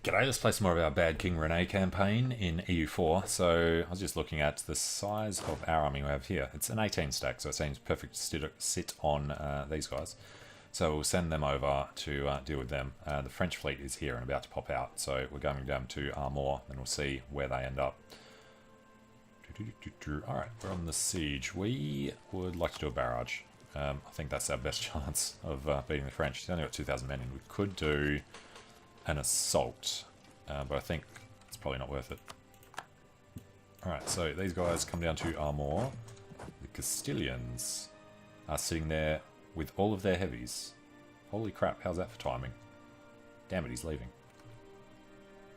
G'day, let's play some more of our Bad King René campaign in EU4. So I was just looking at the size of our army we have here. It's an 18 stack, so it seems perfect to sit on these guys. So we'll send them over to deal with them. The French fleet is here and about to pop out, so we're going down to Armor and we'll see where they end up. Alright, we're on the siege. We would like to do a barrage. I think that's our best chance of beating the French. He's only got 2,000 men in. We could do an assault, but I think it's probably not worth it. Alright, so these guys come down to Armor. The Castilians are sitting there with all of their heavies. Holy crap, how's that for timing? Damn it, he's leaving.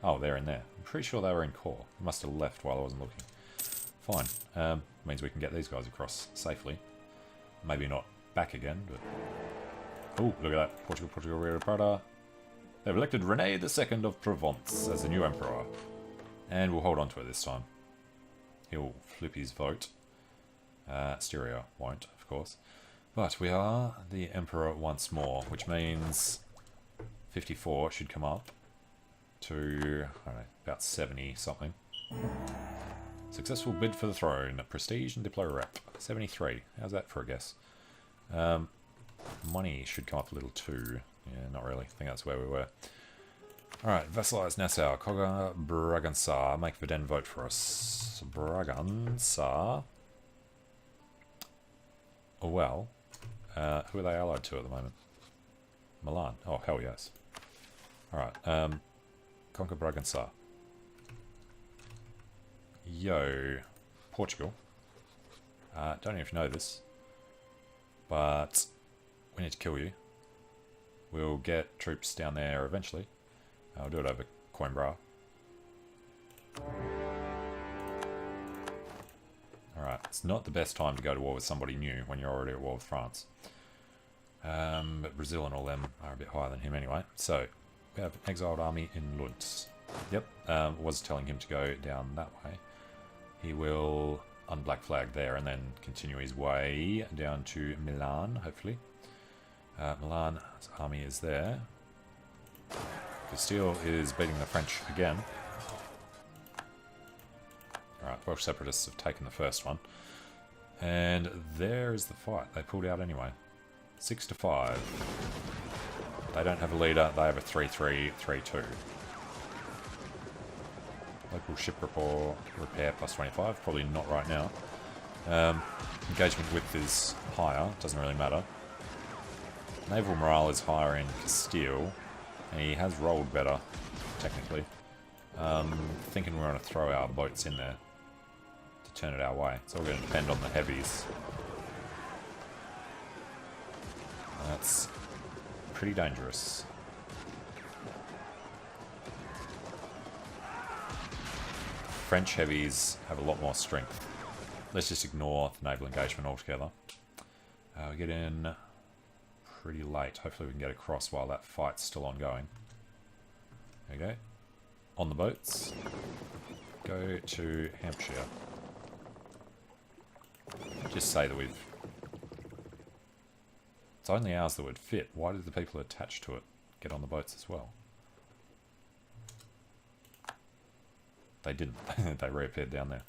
Oh, they're in there. I'm pretty sure they were in core. They must have left while I wasn't looking. Fine. Means we can get these guys across safely. Maybe not back again, but... Oh, look at that. Portugal, Rio Prada. They've elected René II of Provence as the new emperor. And we'll hold on to it this time. He'll flip his vote. Styria won't, of course. But we are the emperor once more, which means 54 should come up to, I don't know, about 70 something. Successful bid for the throne. Prestige and Diplo rep. 73. How's that for a guess? Money should come up a little too. Yeah, not really. I think that's where we were. Alright, vassalize Nassau. Cogga Braganza. Make Verden vote for us. Braganza. Oh, well. Who are they allied to at the moment? Milan. Oh, hell yes. Alright. Conquer Braganza. Yo. Portugal. Don't know if you know this. But we need to kill you. We'll get troops down there eventually. I'll do it over Coimbra. Alright, it's not the best time to go to war with somebody new when you're already at war with France. But Brazil and all them are a bit higher than him anyway. So, we have an exiled army in Lutz. Yep, was telling him to go down that way. He will unblack flag there and then continue his way down to Milan, hopefully. Milan's army is there. Castile is beating the French again. Alright, Welsh separatists have taken the first one. And there is the fight. They pulled out anyway. 6-5. They don't have a leader, they have a 3-3, 3-2. Local ship repair plus 25, probably not right now. Engagement width is higher, doesn't really matter. Naval morale is higher in Castile, and he has rolled better, technically. Thinking we're going to throw our boats in there to turn it our way. It's all going to depend on the heavies. That's pretty dangerous. French heavies have a lot more strength. Let's just ignore the naval engagement altogether. We get in pretty late. Hopefully we can get across while that fight's still ongoing. There we go. On the boats. Go to Hampshire. Just say that we've... It's only ours that would fit. Why did the people attached to it get on the boats as well? They didn't. They reappeared down there.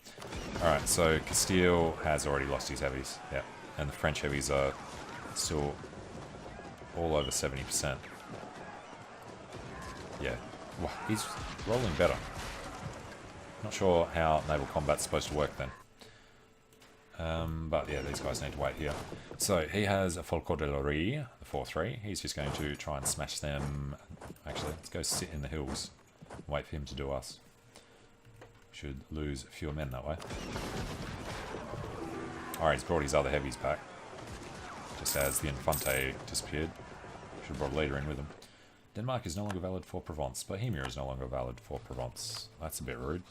Alright, so Castile has already lost his heavies. Yeah. And the French heavies are still all over 70%. Yeah. Wow, he's rolling better. Not sure how naval combat's supposed to work then. But yeah, these guys need to wait here. So he has a Folcodellerie, the 4-3. He's just going to try and smash them. Actually, let's go sit in the hills and wait for him to do us. Should lose fewer men that way. Alright, he's brought his other heavies back. Just as the Infante disappeared. Should have brought a leader in with him. Denmark is no longer valid for Provence. Bohemia is no longer valid for Provence. That's a bit rude.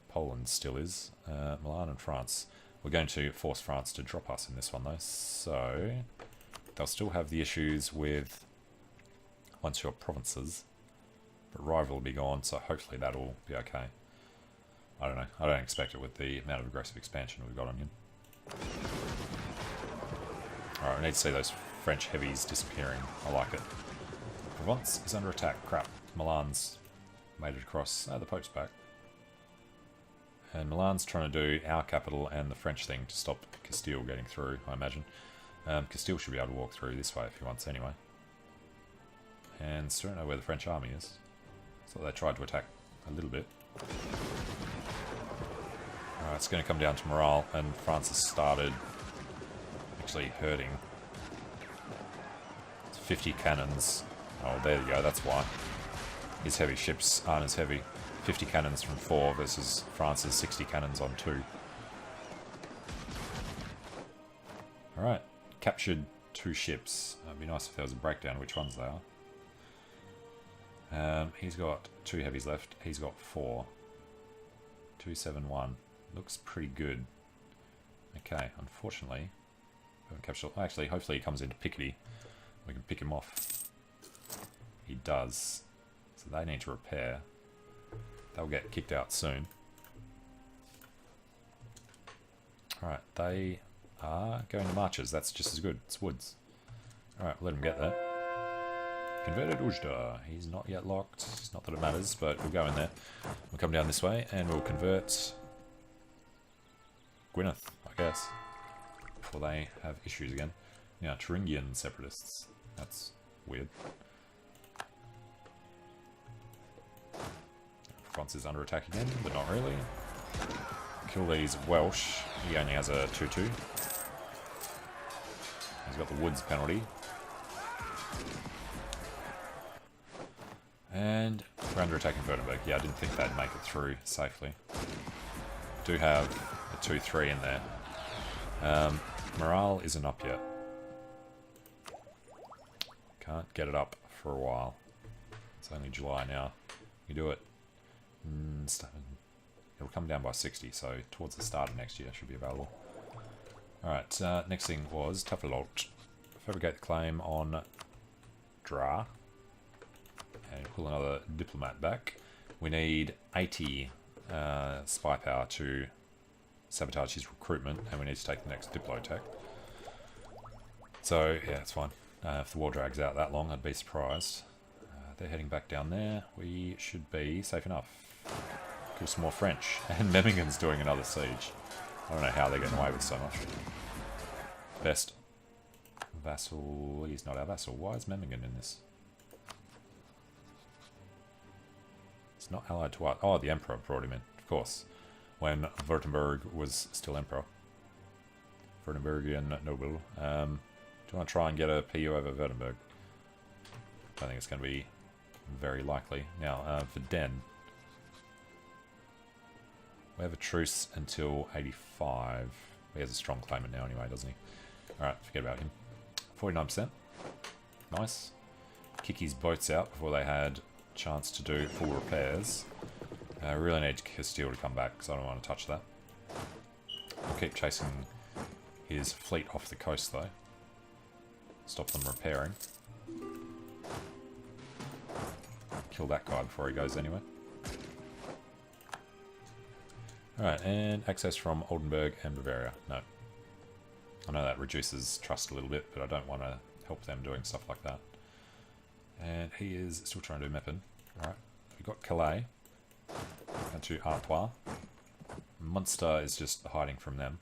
Poland still is. Milan and France. We're going to force France to drop us in this one though. So, they'll still have the issues with once your provinces. But rival will be gone, so hopefully that'll be okay. I don't know. I don't expect it with the amount of aggressive expansion we've got on him. Alright, we need to see those French heavies disappearing. I like it. Provence is under attack. Crap. Milan's made it across. The Pope's back. And Milan's trying to do our capital and the French thing to stop Castile getting through, I imagine. Castile should be able to walk through this way if he wants anyway. And still don't know where the French army is. So they tried to attack a little bit. Alright, it's going to come down to morale, and France has started actually hurting. It's 50 cannons. Oh, there you go, that's why. His heavy ships aren't as heavy. 50 cannons from 4 versus France's 60 cannons on 2. Alright, captured 2 ships. It'd be nice if there was a breakdown of which ones they are. He's got 2 heavies left. He's got 4. 271. Looks pretty good. Okay, unfortunately, we haven't captured. Actually, hopefully he comes into Picardy. We can pick him off. He does. So they need to repair. They'll get kicked out soon. Alright, they are going to marches. That's just as good. It's woods. Alright, let him get there. Converted Ujda. He's not yet locked. It's not that it matters, but we'll go in there. We'll come down this way and we'll convert Gwyneth, I guess, before they have issues again. Now, Thuringian separatists. That's weird. France is under attack again, but not really. Kill these Welsh. He only has a 2-2. He's got the woods penalty. And we're under attack in Württemberg. Yeah, I didn't think they'd make it through safely. Do have a 2-3 in there. Morale isn't up yet. Can't get it up for a while. It's only July now. You do it. It'll come down by 60, so towards the start of next year it should be available. Alright, next thing was Tafelot. Fabricate the claim on Dra. And pull another diplomat back. We need 80 spy power to sabotage his recruitment, and we need to take the next Diplo attack. So, yeah, it's fine. If the war drags out that long, I'd be surprised. They're heading back down there. We should be safe enough. Kill some more French. And Memmingen doing another siege. I don't know how they're getting away with so much. Best vassal. He's not our vassal. Why is Memmingen in this? It's not allied to what? Oh, the Emperor brought him in, of course. When Württemberg was still Emperor. Württembergian noble. Do you want to try and get a PU over Württemberg? I think it's going to be very likely. Now, for Den. We have a truce until 85. He has a strong claimant now anyway, doesn't he? Alright, forget about him. 49%. Nice. Kick his boats out before they had chance to do full repairs. I really need Castile to come back because I don't want to touch that. We'll keep chasing his fleet off the coast though. Stop them repairing. Kill that guy before he goes anywhere. Alright, and access from Oldenburg and Bavaria. No. I know that reduces trust a little bit, but I don't want to help them doing stuff like that. And he is still trying to do Meppen. Alright, we've got Calais. Down to Artois. Munster is just hiding from them.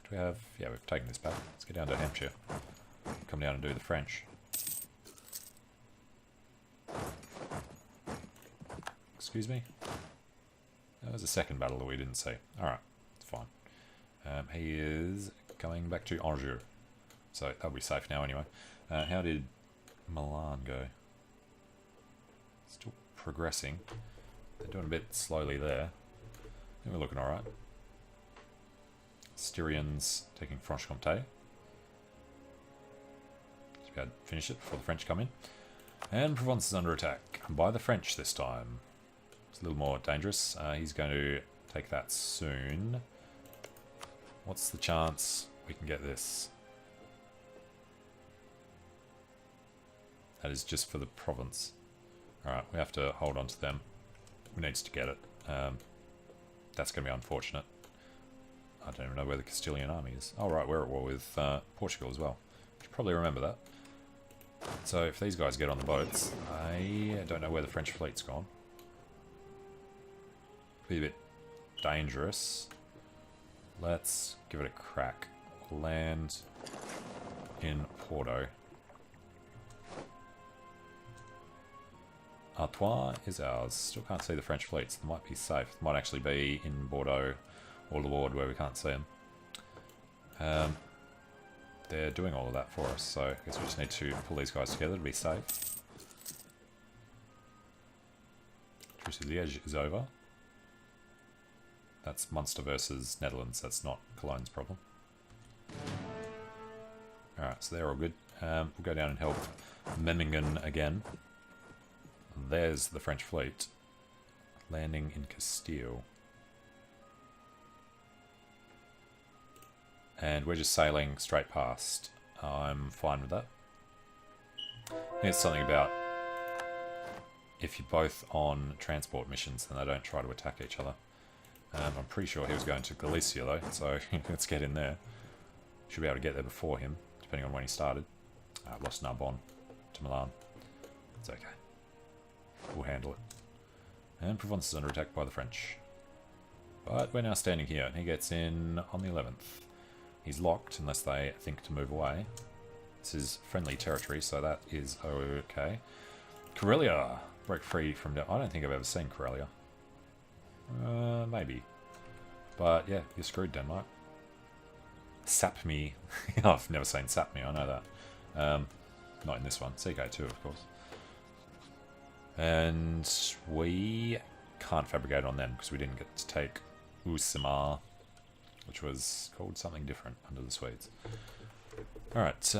Do we have... yeah, we've taken this back. Let's get down to Hampshire. Come down and do the French. Excuse me? That was a second battle that we didn't see. Alright, it's fine. He is going back to Anjou. So that'll be safe now anyway. How did Milan go? Still progressing. They're doing a bit slowly there. I think we're looking alright. Styrians taking Franche-Comté. Should be able to finish it before the French come in. And Provence is under attack by the French this time. It's a little more dangerous. He's going to take that soon. What's the chance we can get this? That is just for the province. Alright, we have to hold on to them. We need to get it. That's going to be unfortunate. I don't even know where the Castilian army is. Oh right, we're at war with Portugal as well. Should probably remember that. So if these guys get on the boats, I don't know where the French fleet's gone. Be a bit dangerous. Let's give it a crack. Land in Porto. Artois is ours. Still can't see the French fleets. They might be safe. They might actually be in Bordeaux or Lourdes where we can't see them. They're doing all of that for us, so I guess we just need to pull these guys together to be safe. Truce of Liège is over. That's Munster versus Netherlands. That's not Cologne's problem. Alright, so they're all good. We'll go down and help Memmingen again. There's the French fleet landing in Castile. And we're just sailing straight past. I'm fine with that. I think it's something about if you're both on transport missions, then they don't try to attack each other. I'm pretty sure he was going to Galicia though, so let's get in there. Should be able to get there before him, depending on when he started. I've lost Narbonne to Milan. It's okay. We'll handle it. And Provence is under attack by the French. But we're now standing here, and he gets in on the 11th. He's locked unless they think to move away. This is friendly territory, so that is okay. Karelia! Break free from... I don't think I've ever seen Karelia. Maybe. But yeah, you're screwed, Denmark. Sapmi. I've never seen Sapmi, I know that. Not in this one. CK2, of course. And we can't fabricate on them because we didn't get to take Uusimaa, which was called something different under the Swedes. Alright,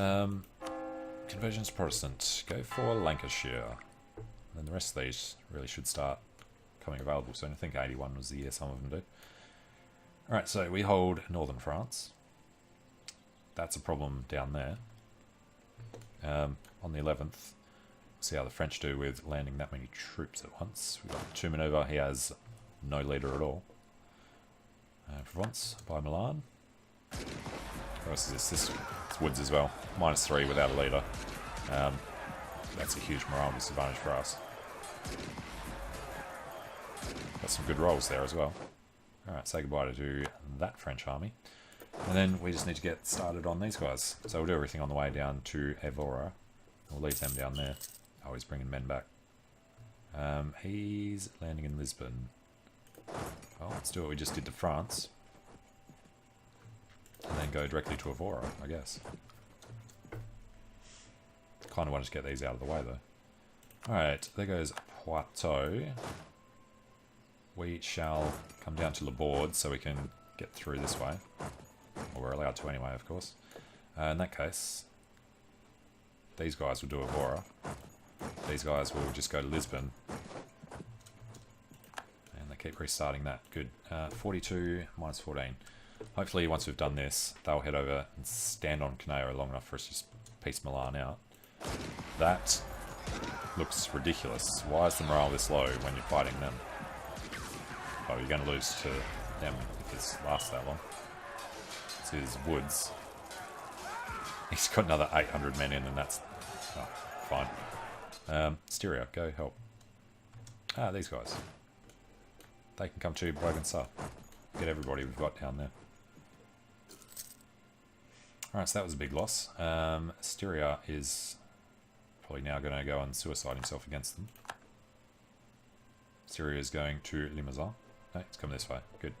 conversions Protestant. Go for Lancashire. And then the rest of these really should start coming available soon. I think 81 was the year some of them did. Alright, so we hold northern France. That's a problem down there. On the 11th, see how the French do with landing that many troops at once. We've got two maneuver. He has no leader at all. Provence by Milan. What else is this? This it's Woods as well. -3 without a leader. That's a huge morale disadvantage for us. Got some good rolls there as well. Alright, say goodbye to that French army. And then we just need to get started on these guys. So we'll do everything on the way down to Evora. We'll leave them down there. Oh, he's bringing men back. He's landing in Lisbon. Well, let's do what we just did to France. And then go directly to Evora, I guess. Kind of want to get these out of the way, though. Alright, there goes Poitou. We shall come down to Laborde so we can get through this way. Well, we're allowed to anyway, of course. In that case, these guys will do Evora. These guys will just go to Lisbon. And they keep restarting that. Good. 42 minus 14. Hopefully, once we've done this, they'll head over and stand on Caneo long enough for us to just piece Milan out. That looks ridiculous. Why is the morale this low when you're fighting them? Oh, you're going to lose to them if this lasts that long. This is Woods. He's got another 800 men in, and that's fine. Styria, go help. Ah, these guys. They can come to Bragança. Get everybody we've got down there. Alright, so that was a big loss. Styria is probably now going to go and suicide himself against them. Styria is going to Limousin. No, it's coming this way. Good.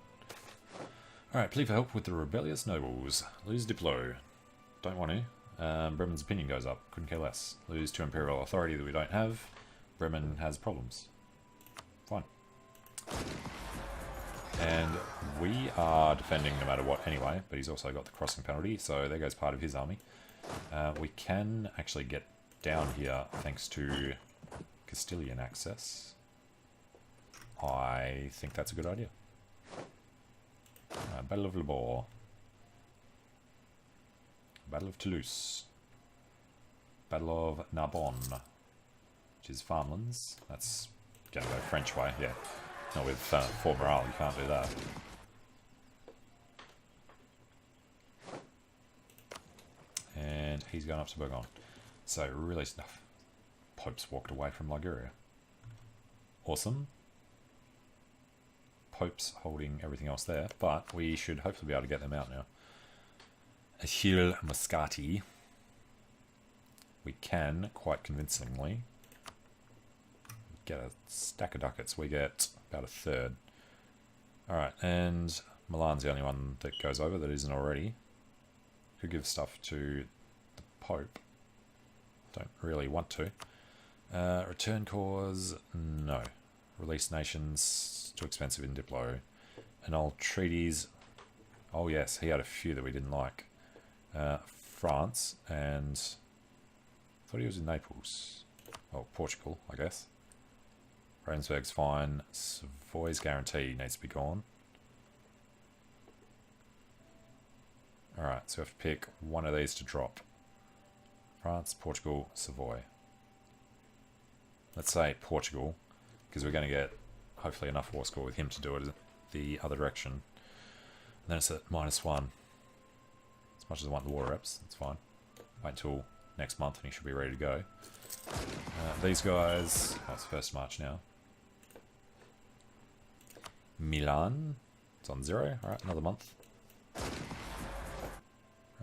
Alright, plead for help with the rebellious nobles. Lose Diplo. Don't want to. Bremen's opinion goes up. Couldn't care less. Lose to imperial authority that we don't have. Bremen has problems. Fine. And we are defending no matter what anyway, but he's also got the crossing penalty, so there goes part of his army. We can actually get down here thanks to Castilian access. I think that's a good idea. Battle of Laborde. Battle of Toulouse. Battle of Narbonne, which is farmlands. That's going to go French way, yeah. Not with 4 morale, you can't do that. And he's going up to Burgon. So really, Pope's walked away from Liguria. Awesome. Pope's holding everything else there, but we should hopefully be able to get them out now. Achille Muscati. We can, quite convincingly, get a stack of ducats. We get about a third. Alright, and Milan's the only one that goes over that isn't already. Could give stuff to the Pope. Don't really want to. Return cause, no. Release nations, too expensive in Diplo. Annul treaties, oh yes, he had a few that we didn't like. France, and I thought he was in Naples. Oh, Portugal, I guess. Ravensburg's fine. Savoy's guarantee needs to be gone. Alright, so we have to pick one of these to drop. France, Portugal, Savoy. Let's say Portugal, because we're going to get hopefully enough war score with him to do it the other direction. And then it's at -1. As much as I want the water reps, it's fine. Wait until next month and he should be ready to go. These guys, oh, it's 1st March now. Milan, it's on 0. Alright, another month.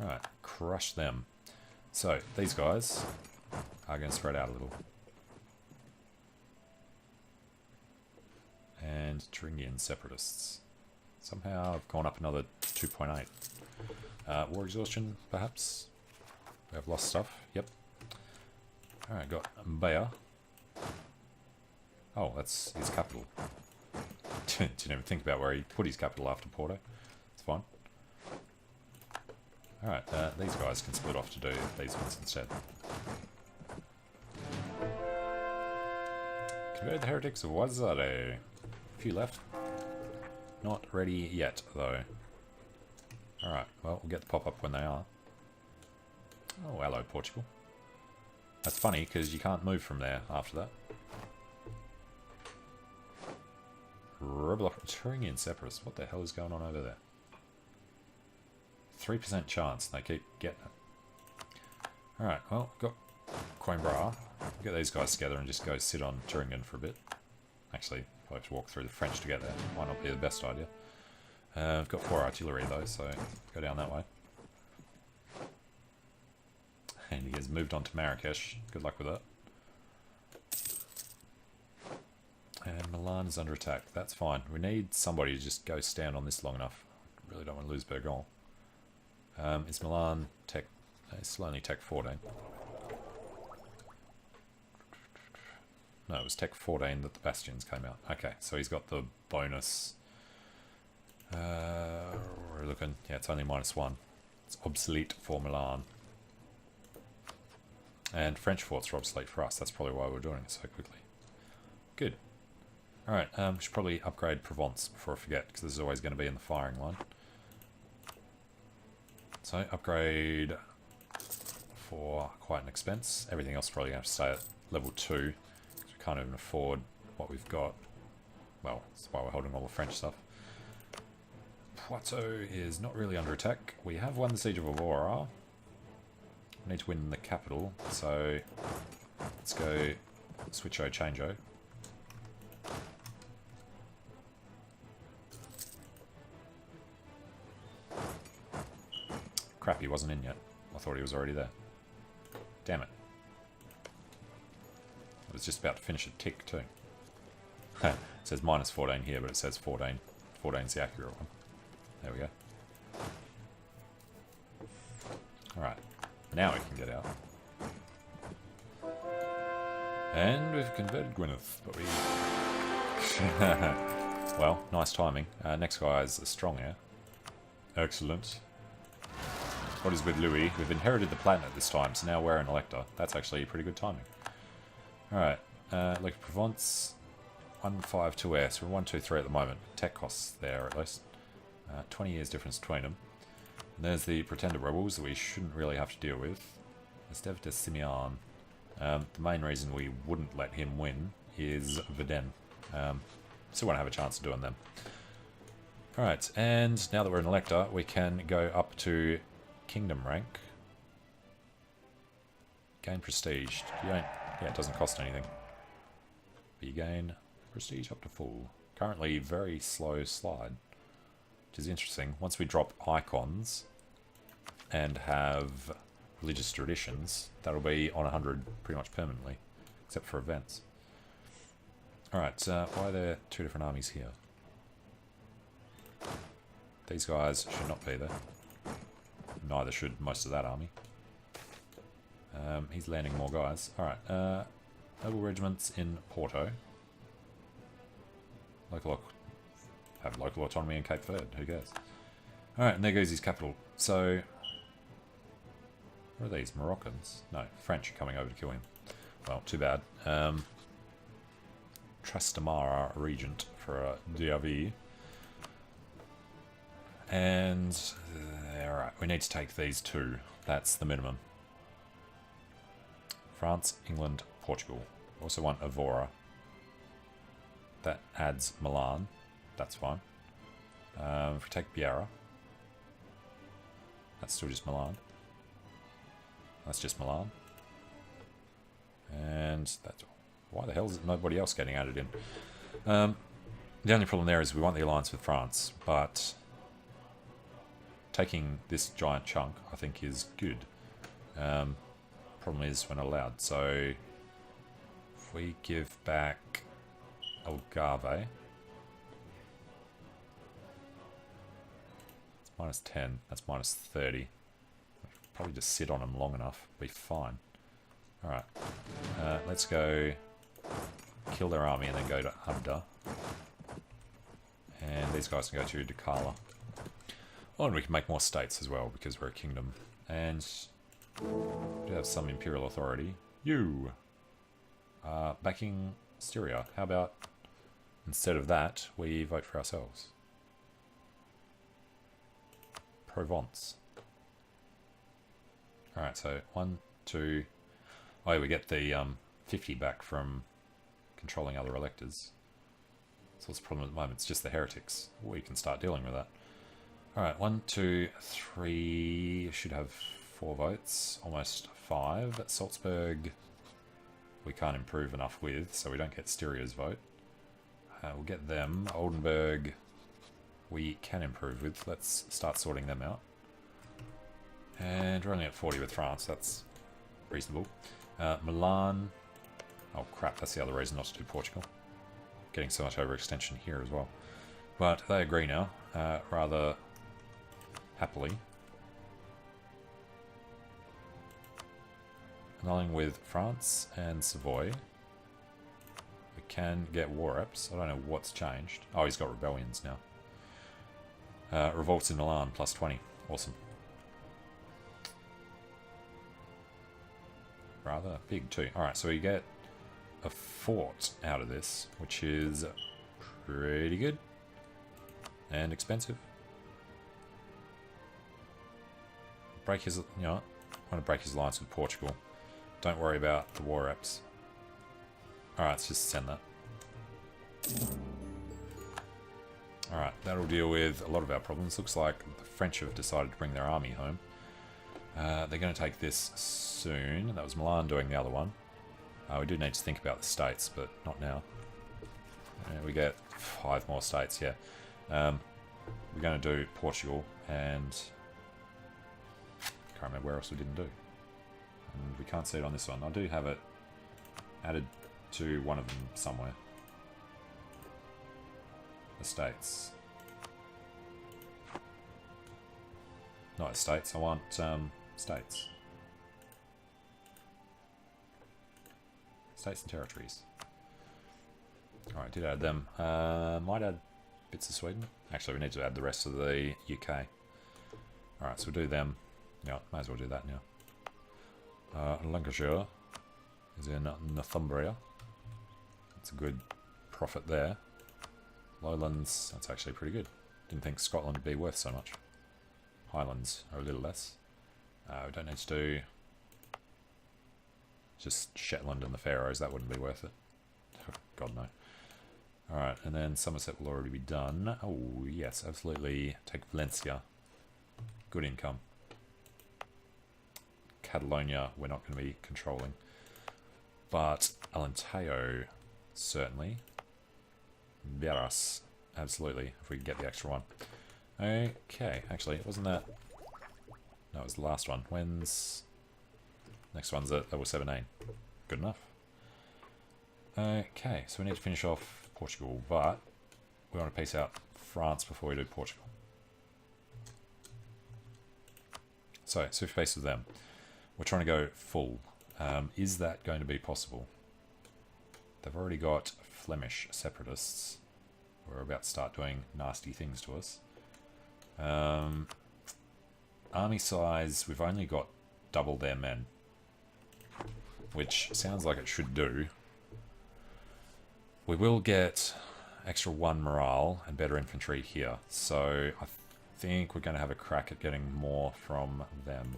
Alright, crush them. So, these guys are going to spread out a little. And Thuringian separatists. Somehow I've gone up another 2.8. War exhaustion, perhaps? We have lost stuff. Yep. Alright, got Bayer. Oh, that's his capital. Didn't even think about where he put his capital after Porto. It's fine. Alright, these guys can split off to do these ones instead. Convert the heretics of Wazare. A few left. Not ready yet, though. Alright, well, we'll get the pop-up when they are. Oh, hello, Portugal. That's funny, because you can't move from there after that. Thuringian separatists. What the hell is going on over there? 3% chance, and they keep getting it. Alright, well, got Coimbra. Get these guys together and just go sit on Thuringen for a bit. Actually, I'll have to walk through the French to get there. Might not be the best idea. I've got 4 artillery though, so go down that way. And he has moved on to Marrakesh. Good luck with that. And Milan is under attack. That's fine. We need somebody to just go stand on this long enough. Really don't want to lose Bergon. Is Milan tech? It's only tech 14. No, it was tech 14 that the bastions came out. Okay, so he's got the bonus. We're looking. Yeah, it's only -1. It's obsolete for Milan. And French forts are obsolete for us. That's probably why we're doing it so quickly. Good. Alright, we should probably upgrade Provence before I forget, because this is always going to be in the firing line. So, upgrade for quite an expense. Everything else probably going to have to stay at level 2, because we can't even afford what we've got. Well, that's why we're holding all the French stuff. Poitou is not really under attack. We have won the Siege of Aurora. We need to win the capital, so let's go switcho changeo. Crap, he wasn't in yet. I thought he was already there. Damn it. I was just about to finish a tick too. It says -14 here, but it says 14. 14 is the accurate one. There we go. Alright. Now we can get out. And we've converted Gwyneth, but we... well, nice timing. Next guy is a strong air. Excellent. What is with Louis? We've inherited the Platinum this time, so now we're an Elector. That's actually pretty good timing. Alright, look, Provence, 152 air, so we're 123 at the moment. Tech costs there, at least. 20 years difference between them. And there's the Pretender Rebels that we shouldn't really have to deal with. Esteve de Simeon. The main reason we wouldn't let him win is Verdun. Still won't have a chance of doing them. Alright, and now that we're an Elector, we can go up to Kingdom rank. gain prestige. You don't, yeah, it doesn't cost anything. But you gain prestige up to full. Currently, very slow slide, which is interesting. Once we drop icons and have religious traditions, that'll be on 100 pretty much permanently, except for events. Alright, why are there two different armies here? These guys should not be there. Neither should most of that army. He's landing more guys. Alright, noble regiments in Porto. Have local autonomy in Cape Verde, who cares? Alright, and there goes his capital. So, what are these, Moroccans? No, French are coming over to kill him. Well, too bad. Trastamara regent for DRV. And, alright, we need to take these two. That's the minimum. France, England, Portugal. Also want Evora. That adds Milan. That's fine. If we take Biarra, that's still just Milan. That's just Milan. And that's... Why the hell is nobody else getting added in? The only problem there is we want the alliance with France, but taking this giant chunk, I think, is good. Problem is we're not allowed. So if we give back Algarve, it's minus 10. That's minus 30. Probably just sit on them long enough. Be fine. All right. Let's go kill their army and then go to Abda. And these guys can go to Dakala. Oh, and we can make more states as well because we're a kingdom. And we do have some imperial authority. You! Backing Styria. How about instead of that, we vote for ourselves? Provence. Alright, so 1, 2... Oh, yeah, we get the 50 back from controlling other electors. So what's the problem at the moment? It's just the heretics. We can start dealing with that. Alright, 1, 2, 3... Should have 4 votes. Almost 5. Salzburg, we can't improve enough with, so we don't get Styria's vote. We'll get them. Oldenburg, we can improve with. Let's start sorting them out. And we're only at 40 with France. That's reasonable. Milan. Oh crap, that's the other reason not to do Portugal. Getting so much overextension here as well. But they agree now, rather happily. Annulling with France and Savoy. We can get war reps. I don't know what's changed. Oh, he's got rebellions now. Revolts in Milan, plus 20. Awesome. Rather big too. Alright, so we get a fort out of this, which is pretty good. And expensive. Break his, you know, I want to break his alliance with Portugal. Don't worry about the war reps. Alright, let's just send that. Alright, that'll deal with a lot of our problems. Looks like the French have decided to bring their army home. They're going to take this soon. That was Milan doing the other one. We do need to think about the states, but not now. We get 5 more states, yeah. We're going to do Portugal, and can't remember where else we didn't do. And we can't see it on this one. I do have it added to one of them somewhere. Estates. Not estates, I want states. States and territories. Alright, did add them. Might add bits of Sweden. Actually, we need to add the rest of the UK. Alright, so we'll do them. Yeah, might as well do that now. Lancashire is in Northumbria. That's a good profit there. Lowlands, that's actually pretty good. Didn't think Scotland would be worth so much. Highlands are a little less. We don't need to do just Shetland and the Faroes, that wouldn't be worth it. Oh, God no. Alright, and then Somerset will already be done. Oh yes, absolutely. Take Valencia. Good income. Catalonia we're not going to be controlling. But Alenteo, certainly. Beras, absolutely, if we can get the extra one. Okay, actually, wasn't that... No, it was the last one. When's... Next one's at level 17. Good enough. Okay, so we need to finish off Portugal, but we want to piece out France before we do Portugal. So, swift pace with them. We're trying to go full. Is that going to be possible? They've already got Flemish separatists who are about to start doing nasty things to us. Army size, we've only got double their men, which sounds like it should do. We will get extra 1 morale and better infantry here, so I think we're going to have a crack at getting more from them.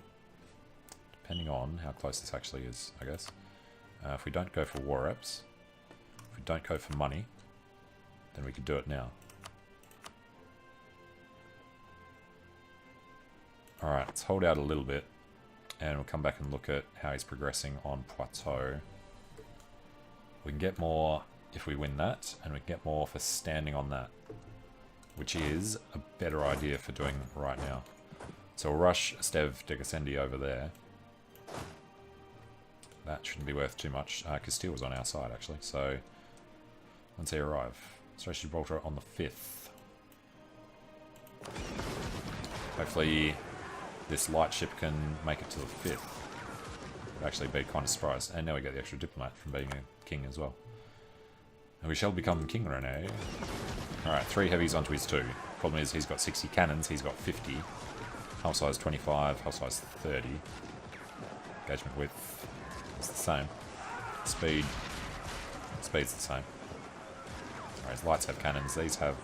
Depending on how close this actually is, I guess. If we don't go for war reps, if we don't go for money, then we could do it now. Alright, let's hold out a little bit, and we'll come back and look at how he's progressing on Poitou. We can get more if we win that, and we can get more for standing on that, which is a better idea for doing right now. So we'll rush Stev de Gassendi over there. That shouldn't be worth too much. Castile was on our side, actually, so once they arrive. Stretch Gibraltar on the 5th. Hopefully this light ship can make it to the 5th. Would actually be kind of surprised. And now we get the extra diplomat from being a king as well. And we shall become King René. Alright, 3 heavies onto his 2. Problem is he's got 60 cannons, he's got 50. Hull size 25, hull size 30. Engagement width is the same. Speed's the same. Alright, his lights have cannons, these have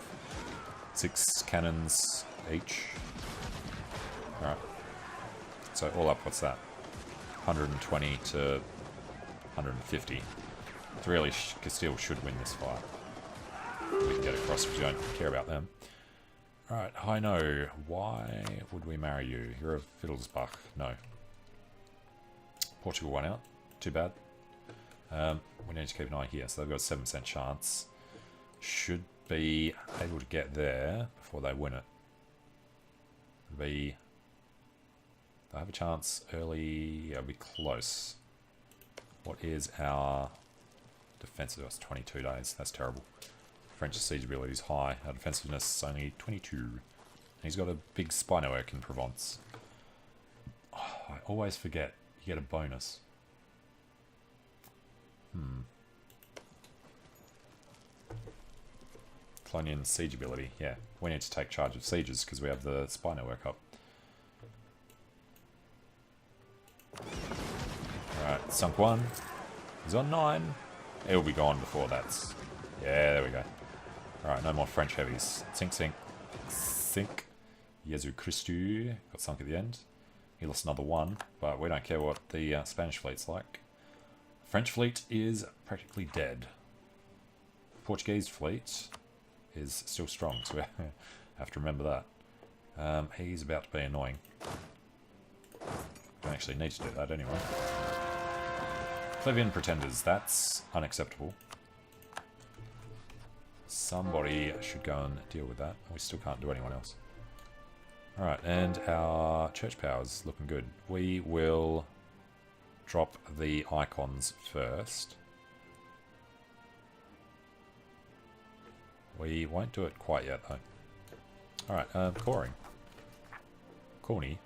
6 cannons each. Alright. So all up, what's that? 120 to 150. It's really, Castile should win this fight. We can get across if we don't care about them. Alright, Hainaut, why would we marry you? You're a Wittelsbach. No. Portugal won out. Too bad. We need to keep an eye here. So they've got a 7% chance. Should be able to get there before they win it. They have a chance early. Yeah, it'll be close. What is our defensive? That's 22 days. That's terrible. French siege ability is high. Our defensiveness is only 22. And he's got a big spy network in Provence. Oh, I always forget. You get a bonus. Colonian siege ability. Yeah, we need to take charge of sieges because we have the spy network up. Alright, sunk 1. He's on 9. It'll be gone before that's... Yeah, there we go. Alright, no more French heavies. Sink, sink, sink. Jesu Christu got sunk at the end. He lost another 1, but we don't care what the Spanish fleet's like. French fleet is practically dead. Portuguese fleet is still strong, so we have to remember that. He's about to be annoying. Don't actually need to do that anyway. Plebeian pretenders, that's unacceptable. Somebody should go and deal with that. We still can't do anyone else. Alright, and our church power's looking good. We will drop the icons first. We won't do it quite yet, though. Alright, coring. Corny.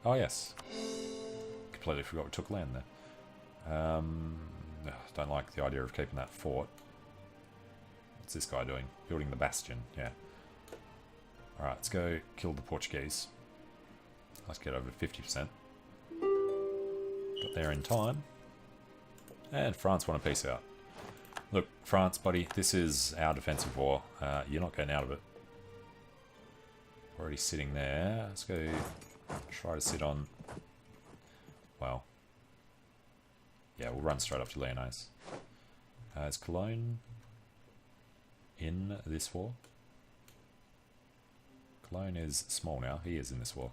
Oh, yes. Completely forgot we took land there. Don't like the idea of keeping that fort. What's this guy doing? Building the bastion, yeah. Alright, let's go kill the Portuguese. Let's get over 50%. Got there in time. And France want a peace out. Look, France, buddy, this is our defensive war. You're not getting out of it. Already sitting there. Let's go try to sit on... Well... Yeah, we'll run straight up to Lyonnais. Is Cologne in this war? Cologne is small now. He is in this war.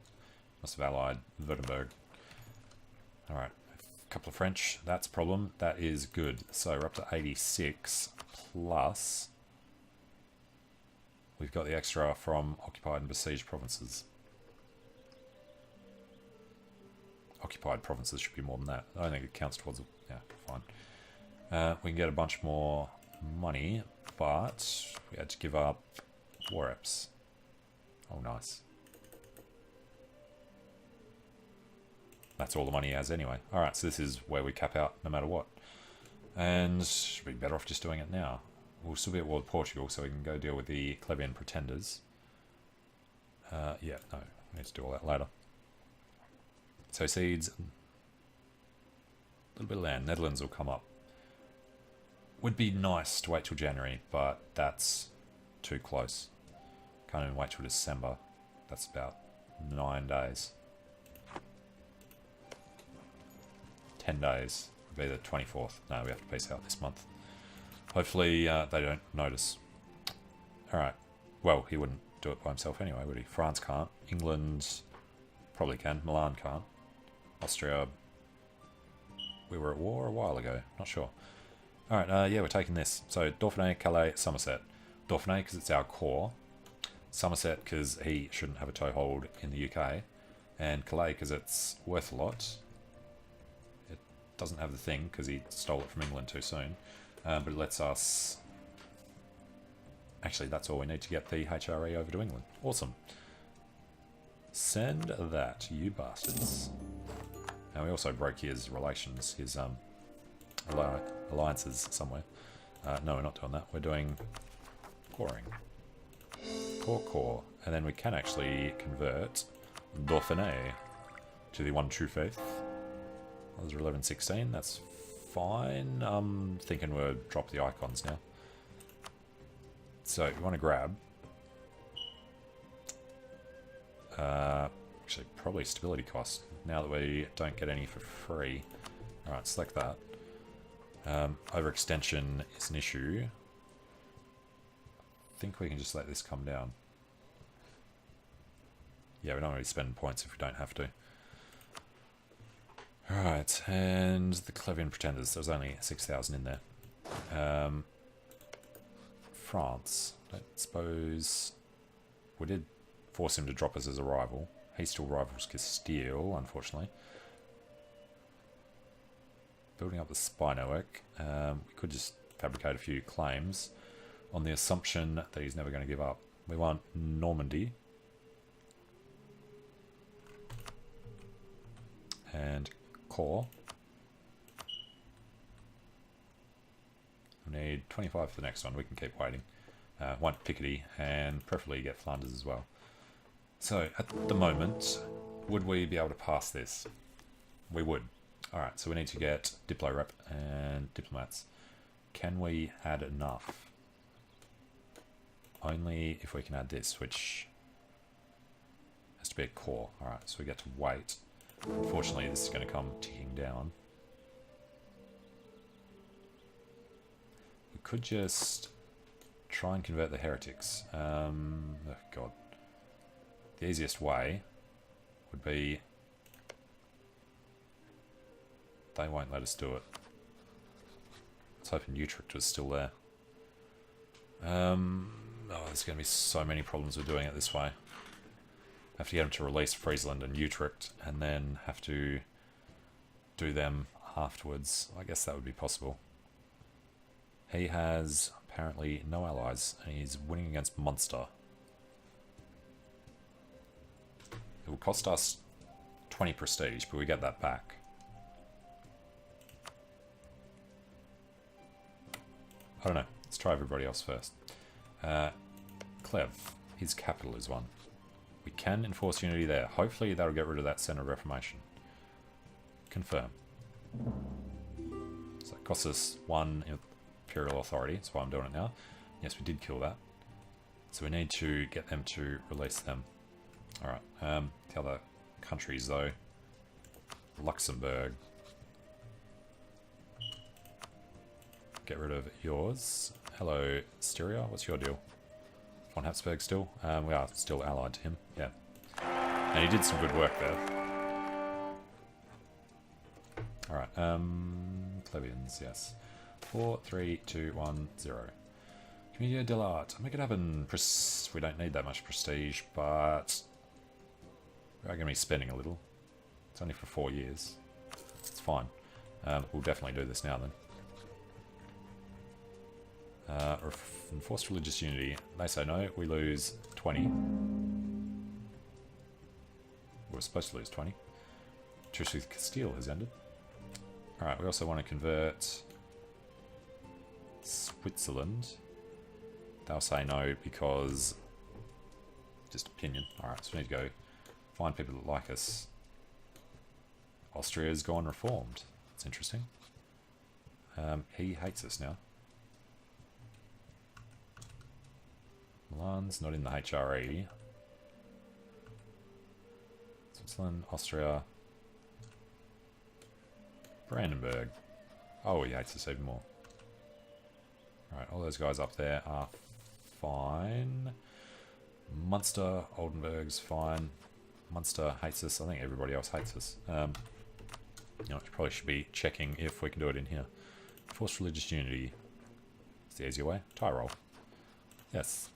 Must have allied Württemberg. Alright, a couple of French. That's a problem. That is good. So we're up to 86 plus. We've got the extra from occupied and besieged provinces. Occupied provinces should be more than that. I don't think it counts towards it. Yeah, fine. We can get a bunch more money, but we had to give up war reps. Oh, nice. That's all the money he has anyway. Alright, so this is where we cap out no matter what. And we'd be better off just doing it now. We'll still be at war with Portugal, so we can go deal with the Clevian pretenders. Yeah, no, we need to do all that later. So seeds, a little bit of land. Netherlands will come up. Would be nice to wait till January, but that's too close. Can't even wait till December. That's about 9 days. 10 days would be the 24th. No, we have to peace out this month. Hopefully they don't notice. Alright. Well, he wouldn't do it by himself anyway, would he? France can't. England probably can. Milan can't. Austria, we were at war a while ago. Not sure. Alright, yeah, we're taking this. So, Dauphiné, Calais, Somerset. Dauphiné because it's our core. Somerset because he shouldn't have a toehold in the UK. And Calais because it's worth a lot. It doesn't have the thing because he stole it from England too soon. But it lets us... Actually, that's all we need to get the HRE over to England. Awesome. Send that, you bastards. And we also broke his relations, his alliances somewhere. No, we're not doing that. We're doing coring. Core. And then we can actually convert Dauphiné to the one true faith. Those are 1116. That's fine. I'm thinking we'll drop the icons now. So we want to grab actually probably stability cost now that we don't get any for free. Alright, select that. Overextension is an issue. I think we can just let this come down. Yeah, we don't really spend points if we don't have to. Alright, and the Clevian Pretenders. There's only 6,000 in there. France. I suppose we did force him to drop us as a rival. He still rivals Castile, unfortunately. Building up the spy network. We could just fabricate a few claims on the assumption that he's never going to give up. We want Normandy. And core. We need 25 for the next one. We can keep waiting. Want Picardy and preferably get Flanders as well. So at the moment, would we be able to pass this? We would. Alright, so we need to get Diplo Rep and Diplomats. Can we add enough? Only if we can add this, which has to be a core. Alright, so we get to wait. Unfortunately, this is going to come ticking down. We could just try and convert the heretics. Oh god. The easiest way would be... They won't let us do it. I was hoping Utrecht was still there. Oh, there's going to be so many problems with doing it this way. Have to get them to release Friesland and Utrecht, and then have to do them afterwards. I guess that would be possible. He has apparently no allies, and he's winning against Munster. It will cost us 20 prestige, but we get that back. I don't know. Let's try everybody else first. Clev. His capital is one. We can enforce unity there. Hopefully that'll get rid of that Centre of Reformation. Confirm. So it costs us 1 Imperial Authority. That's why I'm doing it now. Yes, we did kill that. So we need to get them to release them. Alright. The other countries though. Luxembourg. Get rid of yours. Hello, Styria. What's your deal? Von Habsburg still? We are still allied to him. Yeah. And he did some good work there. Alright, plebeians, yes. 4, 3, 2, 1, 0. Commedia dell'arte. Make it happen. We don't need that much prestige, but we are going to be spending a little. It's only for 4 years. It's fine. We'll definitely do this now then. Enforced religious unity. They say no, we lose 20. We're supposed to lose 20. Truce with Castile has ended. Alright, we also want to convert Switzerland. They'll say no because just opinion. Alright, so we need to go find people that like us. Austria's gone reformed. That's interesting. He hates us now. Milan's not in the HRE. Switzerland, Austria, Brandenburg. Oh, he hates us even more. Alright, all those guys up there are fine. Munster, Oldenburg's fine. Munster hates us. I think everybody else hates us. You know, probably should be checking if we can do it in here. Forced religious unity. It's the easier way. Tyrol. Yes.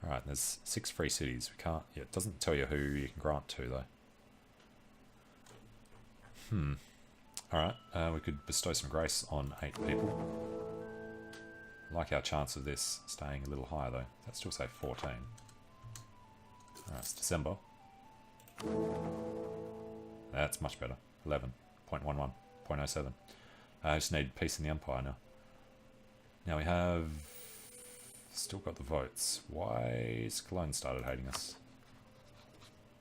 Alright, there's 6 free cities. We can't... Yeah, it doesn't tell you who you can grant to, though. Alright, we could bestow some grace on 8 people. I like our chance of this staying a little higher, though. That still say 14. Alright, it's December. That's much better. 11.11, 0.07. I just need peace in the Empire now. Now we have... Still got the votes. Why has Cologne started hating us?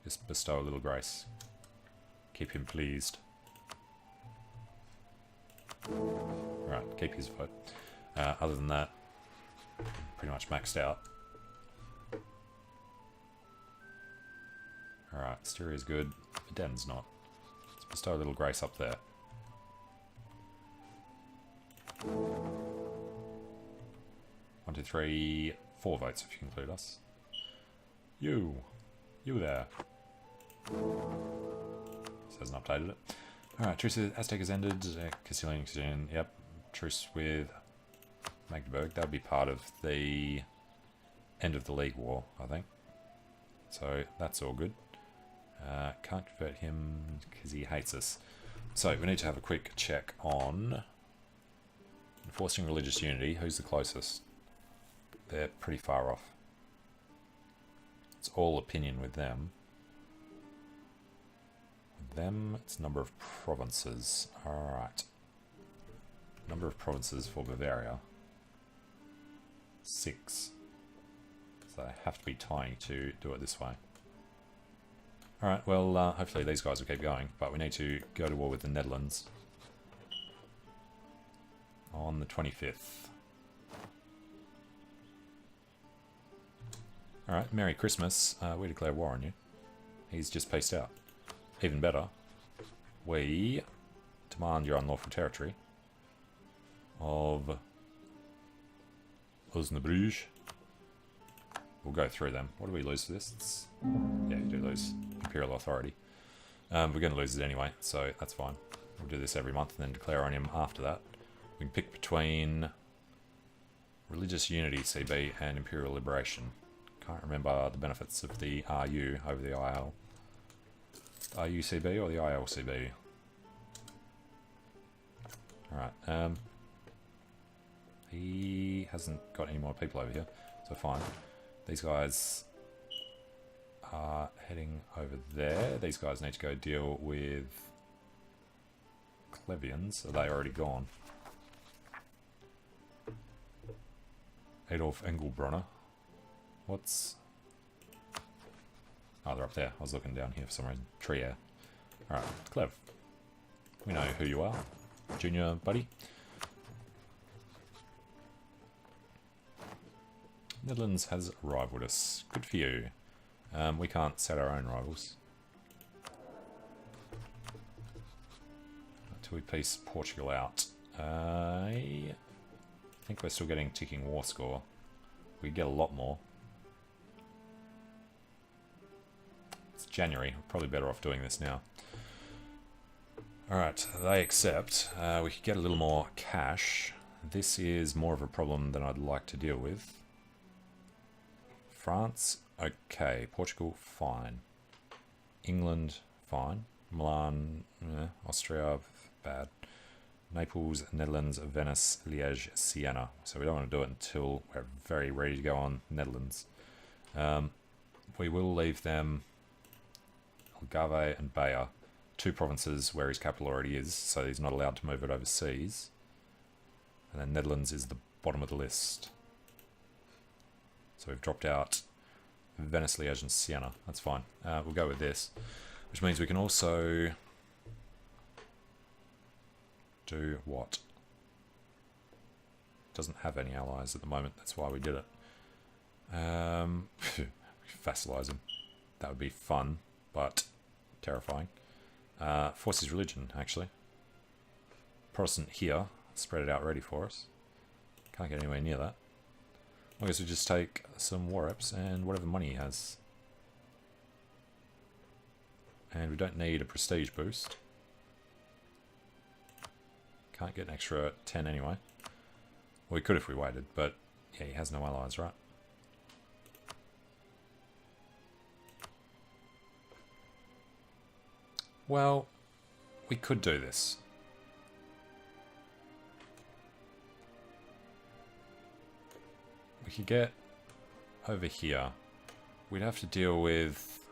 Just bestow a little grace. Keep him pleased. Right, keep his vote. Other than that, pretty much maxed out. Alright, Styria's good. Den's not. Let's bestow a little grace up there. 1, 2, 3, 4 votes if you include us. You there. This hasn't updated it. Alright, truce with Aztec has ended. Castilian, yep. Truce with Magdeburg. That would be part of the end of the League War, I think. So that's all good. Can't convert him because he hates us. So we need to have a quick check on enforcing religious unity. Who's the closest? They're pretty far off. It's all opinion with them. With them, it's number of provinces. Alright. Number of provinces for Bavaria. 6. So they have to be tiny to do it this way. Alright, well, hopefully these guys will keep going, but we need to go to war with the Netherlands on the 25th. Alright, Merry Christmas. We declare war on you. He's just peaced out. Even better, we demand your unlawful territory of Osnabrück. We'll go through them. What do we lose for this? Yeah, you do lose Imperial Authority. We're going to lose it anyway, so that's fine. We'll do this every month and then declare on him after that. We can pick between Religious Unity CB and Imperial Liberation. Can't remember the benefits of the RU over the IL. The RUCB or the ILCB? Alright, he hasn't got any more people over here, so fine. These guys are heading over there. These guys need to go deal with Clevians. Are they already gone? Adolf Engelbronner. What's... Oh, they're up there. I was looking down here for some reason. Trier. Alright, Clev. We know who you are. Junior buddy. Netherlands has rivaled us. Good for you. We can't set our own rivals. Until we piece Portugal out. I think we're still getting ticking war score. We get a lot more. It's January. We're probably better off doing this now. Alright, they accept. We could get a little more cash. This is more of a problem than I'd like to deal with. France, okay. Portugal, fine. England, fine. Milan, Austria, bad. Naples, Netherlands, Venice, Liège, Siena. So we don't want to do it until we're very ready to go on Netherlands. We will leave them Algarve and Bayer, 2 provinces where his capital already is, so he's not allowed to move it overseas. And then Netherlands is the bottom of the list. So we've dropped out Venice, Liège and Siena. That's fine. We'll go with this, which means we can also do what? Doesn't have any allies at the moment, that's why we did it. Vassalize him. That would be fun, but terrifying. Force his religion, actually. Protestant here. Spread it out ready for us. Can't get anywhere near that. I guess we just take some war reps and whatever money he has. And we don't need a prestige boost. Can't get an extra 10 anyway. Well, we could if we waited, but yeah, he has no allies, right? Well, we could do this. We could get over here. We'd have to deal with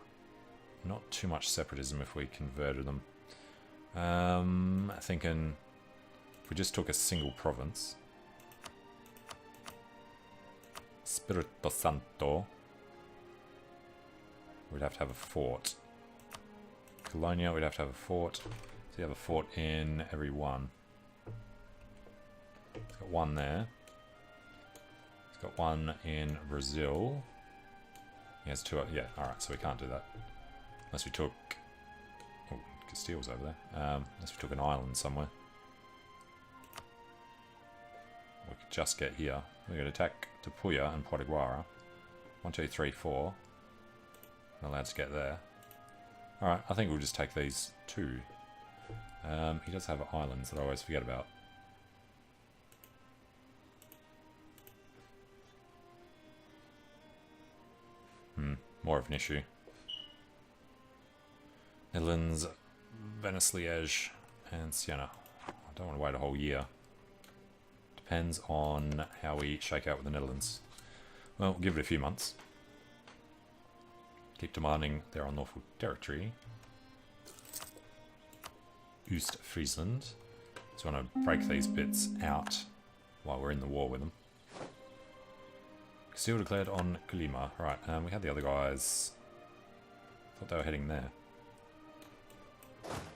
not too much separatism if we converted them. Thinking if we just took a single province. Espírito Santo. We'd have to have a fort. Colonia, we'd have to have a fort. So you have a fort in every one. It's got one there. It's got one in Brazil. He has 2. Yeah, alright, so we can't do that. Unless we took... Oh, Castile's over there. Unless we took an island somewhere. We could just get here. We could attack Tapuya and Potiguara. 1, 2, 3, 4. Not allowed to get there. Alright, I think we'll just take these 2. He does have islands that I always forget about. More of an issue. Netherlands, Venice, Liège, and Siena. I don't want to wait a whole year. Depends on how we shake out with the Netherlands. Well, we'll give it a few months. Keep demanding their unlawful territory. Oost Friesland. So we want to break these bits out while we're in the war with them. Castile declared on Colima. Right, we had the other guys. Thought they were heading there.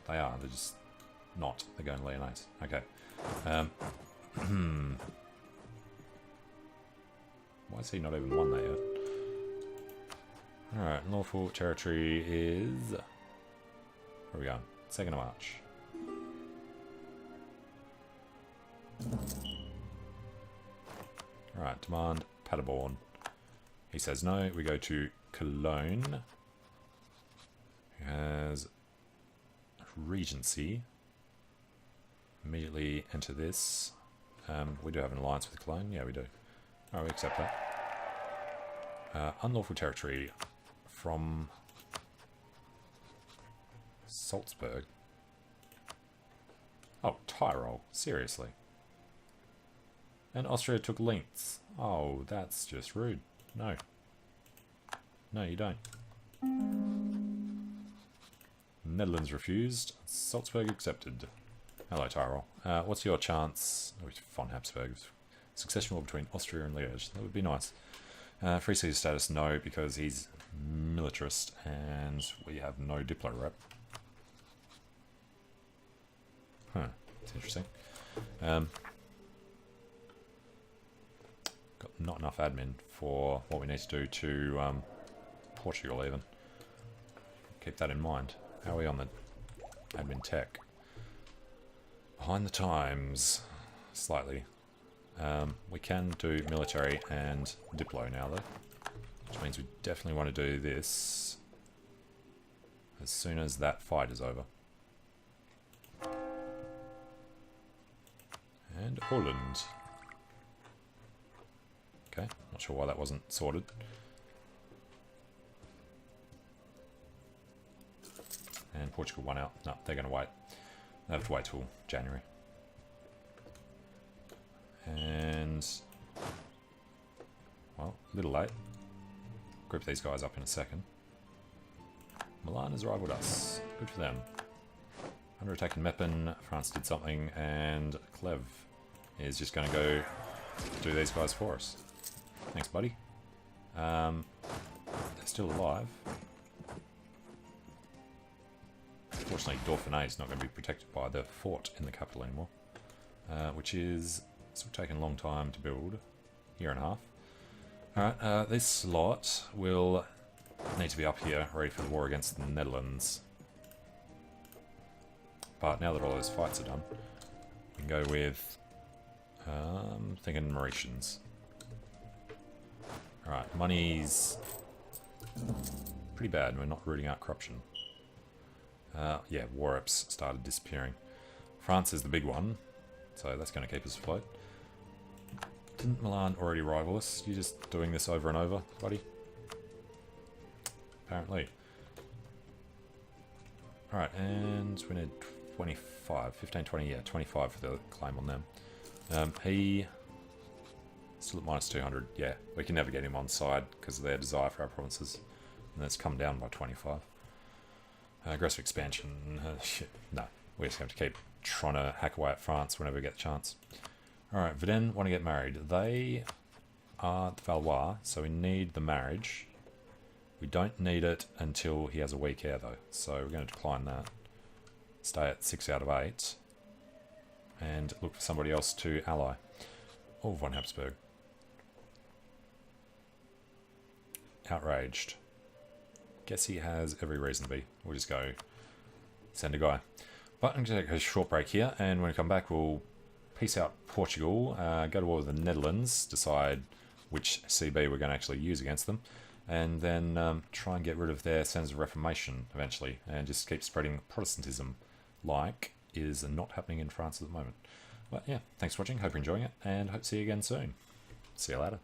They are, they're just not. They're going to Leonese. Okay. Why is he not even won that yet? Alright, lawful territory is... Where are we going? 2nd of March. Alright, demand Paderborn. He says no. We go to Cologne, who has Regency. Immediately enter this. We do have an alliance with Cologne. Yeah, we do. Alright, we accept that. Unlawful territory from Salzburg. Oh, Tyrol. Seriously. And Austria took Linz. Oh, that's just rude. No. No, you don't. Netherlands refused. Salzburg accepted. Hello, Tyrol. What's your chance? Oh, von Habsburg. Succession war between Austria and Liège. That would be nice. Free Caesar status, no, because he's militarist and we have no Diplo rep. Huh, that's interesting. Got not enough admin for what we need to do to Portugal even. Keep that in mind. How are we on the admin tech? Behind the times, slightly. We can do military and Diplo now though, which means we definitely want to do this as soon as that fight is over. And Holland. Okay, not sure why that wasn't sorted. And Portugal won out. No, they're going to wait. They have to wait till January. And, well, a little late. Group these guys up in a second. Milan has rivaled us. Good for them. Under attack in Meppen, France did something, and Clev is just going to go do these guys for us. Thanks, buddy. They're still alive. Unfortunately, Dauphiné is not going to be protected by the fort in the capital anymore, which is still taking a long time to build, year and a half. Alright, this lot will need to be up here, ready for the war against the Netherlands. But now that all those fights are done, we can go with, thinking Mauritians. Alright, money's pretty bad, and we're not rooting out corruption. Yeah, war reps started disappearing. France is the big one, so that's going to keep us afloat. Didn't Milan already rival us? You're just doing this over and over, buddy? Apparently. Alright, and we need 25, 15, 20, yeah, 25 for the claim on them. He... still at minus 200, yeah. We can never get him on side because of their desire for our provinces. And it's come down by 25. Aggressive expansion, shit, no. We just have to keep trying to hack away at France whenever we get the chance. Alright, Viden want to get married. They are the Valois, so we need the marriage. We don't need it until he has a weak heir though, so we're going to decline that. Stay at 6 out of 8. And look for somebody else to ally. Oh, von Habsburg. Outraged. Guess he has every reason to be. We'll just go send a guy. But I'm going to take a short break here, and when we come back we'll peace out Portugal, go to war with the Netherlands, decide which CB we're going to actually use against them, and then try and get rid of their Sons of Reformation eventually, and just keep spreading Protestantism like is not happening in France at the moment. But yeah, thanks for watching, hope you're enjoying it, and hope to see you again soon. See you later.